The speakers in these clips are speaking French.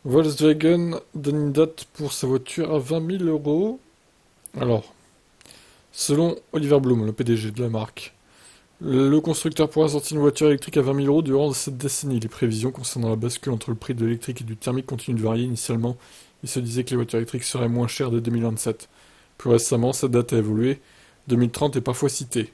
Volkswagen donne une date pour sa voiture à 20 000 euros. Alors, selon Oliver Blume, le PDG de la marque, le constructeur pourra sortir une voiture électrique à 20 000 euros durant cette décennie. Les prévisions concernant la bascule entre le prix de l'électrique et du thermique continuent de varier. Initialement, il se disait que les voitures électriques seraient moins chères dès 2027. Plus récemment, cette date a évolué. 2030 est parfois citée.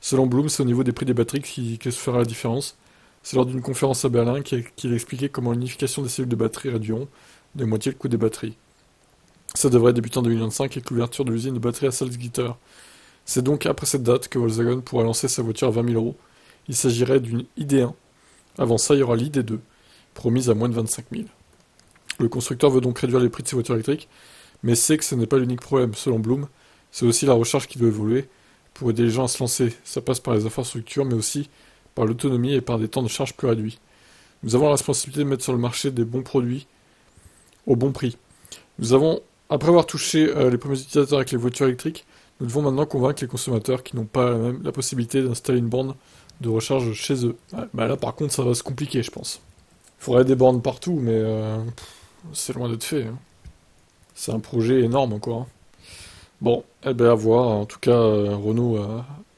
Selon Bloom, c'est au niveau des prix des batteries que se fera la différence. C'est lors d'une conférence à Berlin qu'il a expliqué comment l'unification des cellules de batterie réduiront de moitié le coût des batteries. Ça devrait débuter en 2025 avec l'ouverture de l'usine de batterie à Salzgitter. C'est donc après cette date que Volkswagen pourra lancer sa voiture à 20 000 euros. Il s'agirait d'une ID1. Avant ça, il y aura l'ID2, promise à moins de 25 000. Le constructeur veut donc réduire les prix de ses voitures électriques, mais sait que ce n'est pas l'unique problème. Selon Bloom, c'est aussi la recharge qui doit évoluer pour aider les gens à se lancer. Ça passe par les infrastructures, mais aussi par l'autonomie et par des temps de charge plus réduits. Nous avons la responsabilité de mettre sur le marché des bons produits au bon prix. Après avoir touché les premiers utilisateurs avec les voitures électriques, nous devons maintenant convaincre les consommateurs qui n'ont pas la possibilité d'installer une borne de recharge chez eux. Ouais, bah là, par contre, ça va se compliquer, je pense. Il faudrait des bornes partout, mais c'est loin d'être fait, hein. C'est un projet énorme, quoi, hein. Bon, eh ben à voir. En tout cas, Renault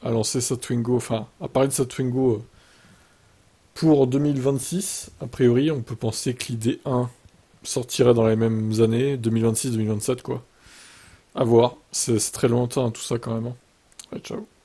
a lancé sa Twingo, enfin, a parlé de sa Twingo pour 2026. A priori, on peut penser que l'idée 1 sortirait dans les mêmes années, 2026-2027, quoi. À voir. C'est très lointain, tout ça, quand même, hein. Ouais, ciao.